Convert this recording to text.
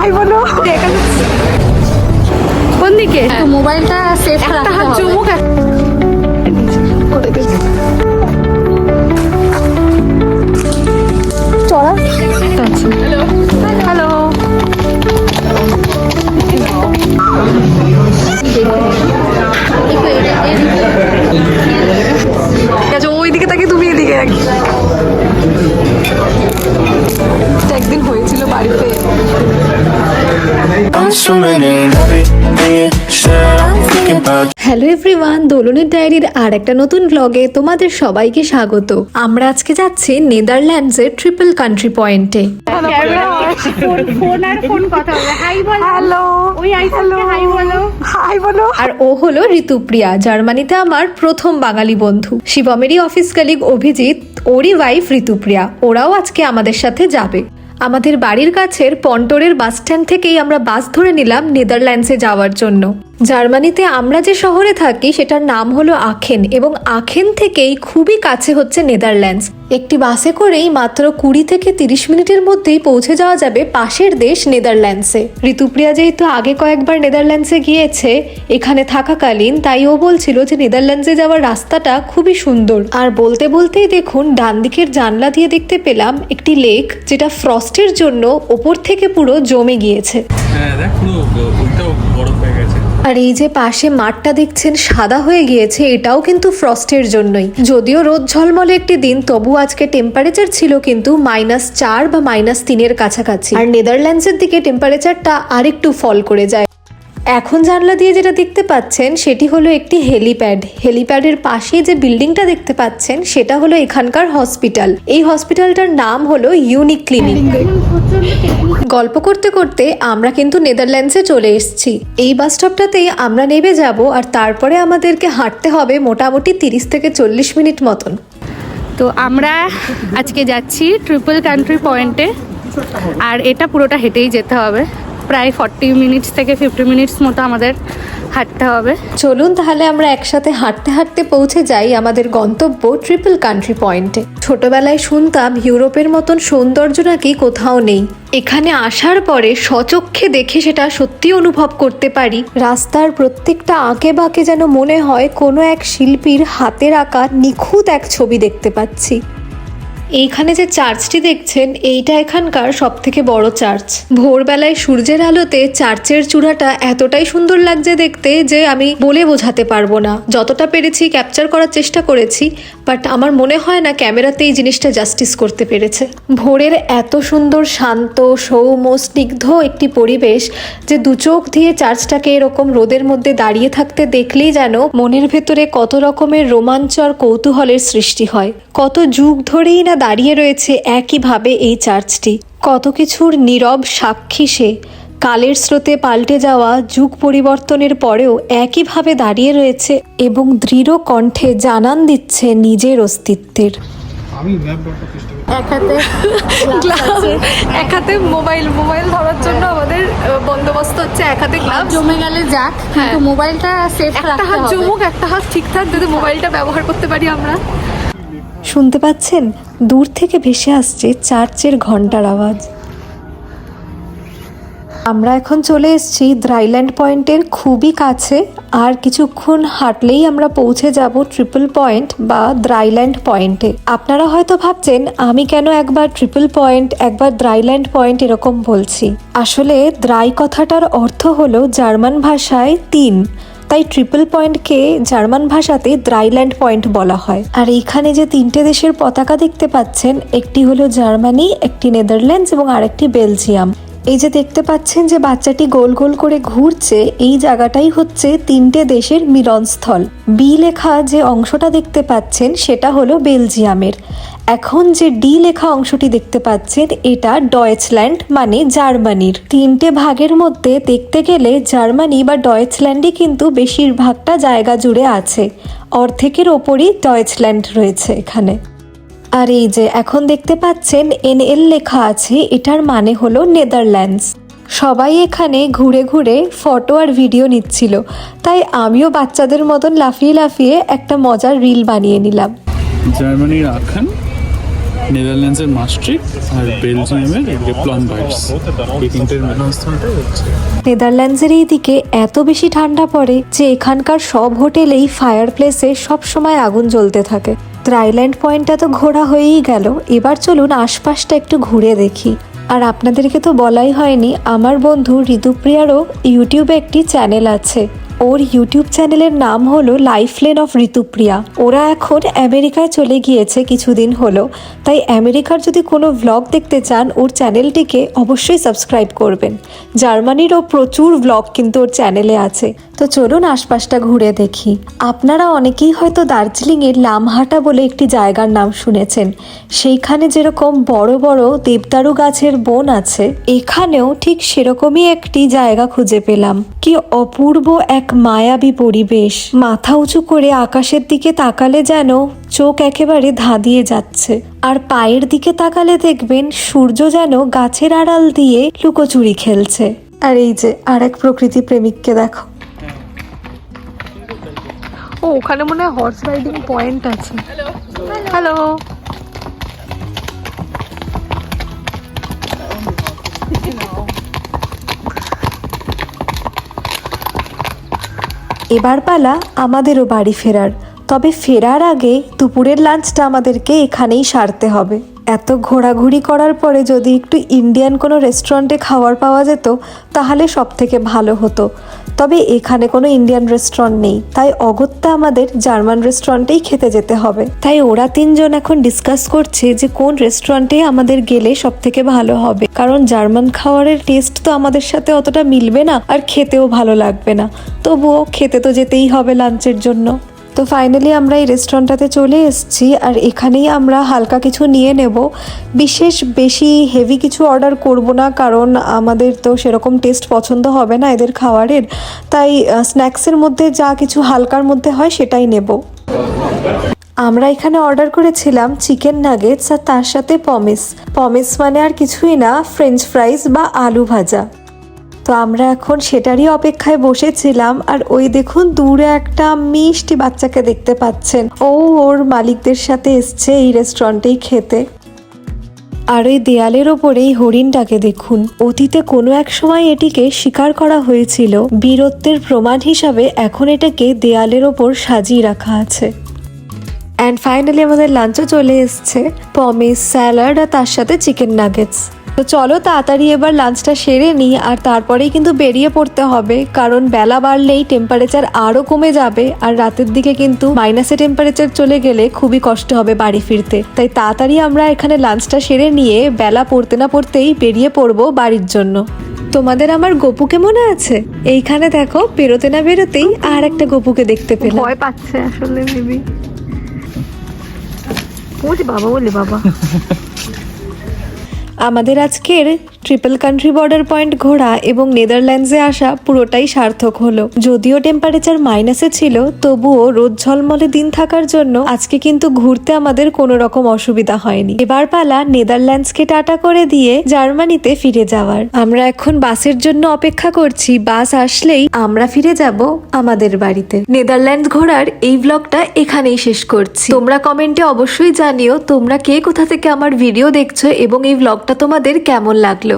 High বলো। কোন দিকে? মোবাইলটা সেফ রাখতে হবে। চুমুক করে দেব। চড়া হ্যালো। ওইদিকে তাকে তুমি এদিকে একদিন হয়েছিল বাড়িতে। হ্যালো এভরিওয়ান, দোলনের ডায়েরির আর একটা নতুন ব্লগে তোমাদের সবাইকে স্বাগত। আমরা আজকে যাচ্ছি নেদারল্যান্ডসের ট্রিপল কান্ট্রি পয়েন্টে। আর ও হলো ঋতুপ্রিয়া, জার্মানিতে আমার প্রথম বাঙালি বন্ধু। শিবমেরই অফিস কলিগ অভিজিৎ, ওরই ওয়াইফ ঋতুপ্রিয়া, ওরাও আজকে আমাদের সাথে যাবে। আমাদের বাড়ির কাছের পন্টোরের বাস স্ট্যান্ড থেকেই আমরা বাস ধরে নিলাম নেদারল্যান্ডসে যাওয়ার জন্য। জার্মানিতে আমরা যে শহরে থাকি সেটার নাম হলো আখেন, এবং আখেন থেকেই খুবই কাছে হচ্ছে নেদারল্যান্ডস। একটি বাসে করেই মাত্র 20 থেকে 30 মিনিটের মধ্যেই পৌঁছে যাওয়া যাবে পাশের দেশ নেদারল্যান্ডসে। ঋতুপ্রিয়া যেহেতু আগে কয়েকবার নেদারল্যান্ডসে গিয়েছে এখানে থাকাকালীন, তাই ও বলছিল যে নেদারল্যান্ডসে যাওয়ার রাস্তাটা খুবই সুন্দর। আর বলতে বলতেই দেখুন ডান দিকের জানলা দিয়ে দেখতে পেলাম একটি লেক, যেটা ফ্রস্টের জন্য ওপর থেকে পুরো জমে গিয়েছে। আর এই যে পাশে মাঠটা দেখছেন সাদা হয়ে গিয়েছে, এটাও কিন্তু ফ্রস্টের জন্যই। যদিও রোদ ঝলমলে একটি দিন, তবু আজকে টেম্পারেচার ছিল কিন্তু -4 বা -3 কাছাকাছি। আর নেদারল্যান্ডসের দিকে টেম্পারেচারটা আরেকটু ফল করে যায়। এখন জানলা দিয়ে যেটা দেখতে পাচ্ছেন সেটি হলো একটি হেলিপ্যাড। হেলিপ্যাডের পাশে যে বিল্ডিংটা দেখতে পাচ্ছেন সেটা হলো এখানকার হসপিটাল। এই হসপিটালটার নাম হলো ইউনিক ক্লিনিক। গল্প করতে করতে আমরা কিন্তু নেদারল্যান্ডসে চলে এসেছি। এই বাস স্টপটাতেই আমরা নেমে যাব, আর তারপরে আমাদেরকে হাঁটতে হবে মোটামুটি 30 থেকে 40 মিনিট মতন। তো আমরা আজকে যাচ্ছি ট্রিপল কান্ট্রি পয়েন্টে, আর এটা পুরোটা হেঁটেই যেতে হবে। প্রায় 40 মিনিটস থেকে 50 মিনিটস মতো আমাদের হাঁটতে হবে। চলুন তাহলে আমরা একসাথে হাঁটতে হাঁটতে পৌঁছে যাই আমাদের গন্তব্য ট্রিপল কান্ট্রি পয়েন্টে। ছোটবেলায় শুনতাম ইউরোপের মতন সৌন্দর্য নাকি কোথাও নেই। এখানে আসার পরে স্বচক্ষে দেখে সেটা সত্যি অনুভব করতে পারি। রাস্তার প্রত্যেকটা আঁকে বাঁকে যেন মনে হয় কোনো এক শিল্পীর হাতের আঁকা নিখুঁত এক ছবি দেখতে পাচ্ছি। এইখানে যে চার্চটি দেখছেন এইটা এখানকার সব থেকে বড় চার্চ। ভোরবেলায় সূর্যের আলোতে চার্চের চূড়াটা এতটাই সুন্দর লাগছে দেখতে যে আমি বলে বোঝাতে পারবো না। যতটা পেরেছি ক্যাপচার করার চেষ্টা করেছি, বাট আমার মনে হয় না ক্যামেরাতে এই জিনিসটা জাস্টিস করতে পেরেছে। ভোরের এত সুন্দর শান্ত সৌম্য স্নিগ্ধ একটি পরিবেশ যে দু চোখ দিয়ে চার্চটাকে এরকম রোদের মধ্যে দাঁড়িয়ে থাকতে দেখলেই যেন মনের ভেতরে কত রকমের রোমাঞ্চ আর কৌতূহলের সৃষ্টি হয়। কত যুগ ধরেই না দাঁড়িয়ে রয়েছে একইভাবে এই চার্চটি। কত কিছুর নীরব সাক্ষী সে। কালের স্রোতে পাল্টে যাওয়া যুগ পরিবর্তনের পরেও একইভাবে দাঁড়িয়ে রয়েছে এবং দৃঢ় কণ্ঠে জানান দিচ্ছে নিজের অস্তিত্বের। এক হাতে মোবাইল ধরার জন্য আমাদের বন্দোবস্ত হচ্ছে, এক হাতে গ্লাভস। জমে গেলে যাক, কিন্তু মোবাইলটা সেফ রাখতে হবে। একটা হাত জমুক, একটা হাত ঠিকঠাক যাতে মোবাইলটা ব্যবহার করতে পারি আমরা। শুনতে পাচ্ছেন দূর থেকে ভেসে আসছে চার্চের ঘন্টার আওয়াজ। আমরা এখন চলে এসেছি দ্রাইল্যান্ড পয়েন্টের খুবই কাছে। আর কিছুক্ষণ হাঁটলেই আমরা পৌঁছে যাব ট্রিপল পয়েন্ট বা দ্রাইল্যান্ড পয়েন্টে। আপনারা হয়তো ভাবছেন আমি কেন একবার ট্রিপল পয়েন্ট একবার দ্রাইল্যান্ড পয়েন্ট এরকম বলছি। আসলে দ্রাই কথাটার অর্থ হলো জার্মান ভাষায় 3, তাই ট্রিপল পয়েন্টকে জার্মান ভাষাতে দ্রাইল্যান্ড পয়েন্ট বলা হয়। আর এইখানে যে 3টে দেশের পতাকা দেখতে পাচ্ছেন, একটি হলো জার্মানি, একটি নেদারল্যান্ডস এবং আরেকটি বেলজিয়াম। এই যে দেখতে পাচ্ছেন যে বাচ্চাটি গোল গোল করে ঘুরছে, এই জায়গাটাই হচ্ছে 3টে দেশের মিলনস্থল। বি লেখা যে অংশটা দেখতে পাচ্ছেন সেটা হলো বেলজিয়ামের। এখন যে ডি লেখা অংশটি দেখতে পাচ্ছেন এটা ডয়েচল্যান্ড মানে জার্মানির। 3টে ভাগের মধ্যে দেখতে গেলে জার্মানি বা ডয়েচল্যান্ডই কিন্তু বেশিরভাগটা জায়গা জুড়ে আছে। অর্ধেকের ওপরই ডয়েচল্যান্ড রয়েছে এখানে। আর এই যে এখন দেখতে পাচ্ছেন NL লেখা আছে, এটার মানে হলো নেদারল্যান্ডস। সবাই এখানে ঘুরে ঘুরে ফটো আর ভিডিও নিচ্ছিল, তাই আমিও বাচ্চাদের মতন লাফিয়ে লাফিয়ে একটা মজার রিল বানিয়ে নিলাম। জার্মানির আখেন নেদারল্যান্ডসের মাস্ট্রিক আর বেলজিয়ামের এদিকে প্লমবার্স, এই তিনটের মিলনস্থলটাই হচ্ছে। নেদারল্যান্ডসের এই দিকে এত বেশি ঠান্ডা পড়ে যে এখানকার সব হোটেলেই ফায়ার প্লেসে সবসময় আগুন জ্বলতে থাকে। ড্রাইল্যান্ড পয়েন্টটা তো ঘোরা হয়েই গেল, এবার চলুন আশপাশটা একটু ঘুরে দেখি। আর আপনাদেরকে তো বলাই হয়নি, আমার বন্ধু ঋতুপ্রিয়ারও ইউটিউবে একটি চ্যানেল আছে। ওর ইউটিউব চ্যানেলের নাম হলো লাইফলেন অফ ঋতুপ্রিয়া। ওরা এখন আমেরিকায় চলে গিয়েছে কিছুদিন হলো, তাই আমেরিকার যদি কোনো ভ্লগ দেখতে চান ওর চ্যানেলটিকে অবশ্যই সাবস্ক্রাইব করবেন। জার্মানিরও প্রচুর ভ্লগ কিন্তু ওর চ্যানেলে আছে। তো চলুন আশপাশটা ঘুরে দেখি। আপনারা অনেকেই হয়তো দার্জিলিংয়ের লামহাটা বলে একটি জায়গার নাম শুনেছেন। সেইখানে যেরকম বড় বড় দেবদারু গাছের বন আছে, এখানেও ঠিক সেরকমই একটি জায়গা খুঁজে পেলাম। কি অপূর্ব এক মায়াবী পরিবেশ। মাথা উঁচু করে আকাশের দিকে তাকালে যেন চোখ একেবারে ধাঁধিয়ে যাচ্ছে, আর পায়ের দিকে তাকালে দেখবেন সূর্য যেন গাছের আড়াল দিয়ে লুকোচুরি খেলছে। আর এই যে আর এক প্রকৃতি প্রেমিককে দেখো। ও, ওখানে মনে হয় হর্স রাইডিং পয়েন্ট আছে। হ্যালো। এবার পালা আমাদেরও বাড়ি ফেরার। তবে ফেরার আগে দুপুরের লাঞ্চটা আমাদেরকে এখানেই সারতে হবে। এত ঘোরাঘুরি করার পরে যদি একটু ইন্ডিয়ান কোনো রেস্টুরেন্টে খাবার পাওয়া যেত তাহলে সব থেকে ভালো হতো। তবে এখানে কোনো ইন্ডিয়ান রেস্টুরেন্ট নেই, তাই অগত্যা আমাদের জার্মান রেস্টুরেন্টেই খেতে যেতে হবে। তাই ওরা তিনজন এখন ডিসকাস করছে যে কোন রেস্টুরেন্টে আমাদের গেলে সব থেকে ভালো হবে, কারণ জার্মান খাবারের টেস্ট তো আমাদের সাথে অতটা মিলবে না, আর খেতেও ভালো লাগবে না। তবুও খেতে তো যেতেই হবে লাঞ্চের জন্য। তো ফাইনালি আমরা এই রেস্টুরেন্টটাতে চলে এসেছি, আর এখানেই আমরা হালকা কিছু নিয়ে নেব। বিশেষ বেশি হেভি কিছু অর্ডার করব না, কারণ আমাদের তো সেরকম টেস্ট পছন্দ হবে না এদের খাবারের। তাই স্ন্যাক্সের মধ্যে যা কিছু হালকার মধ্যে হয় সেটাই নেব। আমরা এখানে অর্ডার করেছিলাম চিকেন নাগেটস আর তার সাথে পমেস। পমেস মানে আর কিছুই না, ফ্রেঞ্চ ফ্রাইজ বা আলু ভাজা। তো আমরা এখন সেটারই অপেক্ষায় বসেছিলাম, আর ওই দেখুন দূরে একটা মিষ্টি বাচ্চাকে দেখতে পাচ্ছেন। ওর মালিকদের সাথে এসছে এই রেস্টুরেন্টেই খেতে। আর ওই দেয়ালের ওপরে এই হরিণটাকে দেখুন। অতীতে কোনো এক সময় এটিকে শিকার করা হয়েছিল, বীরত্বের প্রমাণ হিসাবে এখন এটাকে দেয়ালের ওপর সাজিয়ে রাখা আছে। অ্যান্ড ফাইনালি আমাদের লাঞ্চও চলে এসছে, পমেস, স্যালাড আর তার সাথে চিকেন নাগেটস। তো চলো তাড়াতাড়ি এবার লাঞ্চটা সেরে নিই, আর তারপরেই কিন্তু বেরিয়ে পড়তে হবে, কারণ বেলা বাড়লেই টেম্পারেচার আরও কমে যাবে, আর রাতের দিকে কিন্তু মাইনাসে টেম্পারেচার চলে গেলে খুবই কষ্ট হবে বাড়ি ফিরতে। তাই তাড়াতাড়ি আমরা এখানে লাঞ্চটা সেরে নিয়ে বেলা পড়তে না পড়তেই বেরিয়ে পড়বো বাড়ির জন্য। তোমাদের আমার গপুকে মনে আছে? এইখানে দেখো, বেরোতে না বেরোতেই আর একটা গপুকে দেখতে পেলাম। ভয় পাচ্ছে আসলে বেবি। ওরে বাবা, বলে বাবা। আমাদের আজকের ট্রিপল কান্ট্রি বর্ডার পয়েন্ট ঘোরা এবং নেদারল্যান্ডসে আসা পুরোটাই সার্থক হলো। যদিও টেম্পারেচার মাইনাসে ছিল, তবুও রোদ ঝলমলে দিন থাকার জন্য আজকে কিন্তু ঘুরতে আমাদের কোনো রকম অসুবিধা হয়নি। এবার পালা নেদারল্যান্ডসকে টাটা করে দিয়ে জার্মানিতে ফিরে যাওয়ার। আমরা এখন বাসের জন্য অপেক্ষা করছি, বাস আসলেই আমরা ফিরে যাব আমাদের বাড়িতে। নেদারল্যান্ডস ঘোরার এই ব্লগটা এখানেই শেষ করছি। তোমরা কমেন্টে অবশ্যই জানিও তোমরা কে কোথা থেকে আমার ভিডিও দেখছো এবং এই ব্লগটা তোমাদের কেমন লাগলো।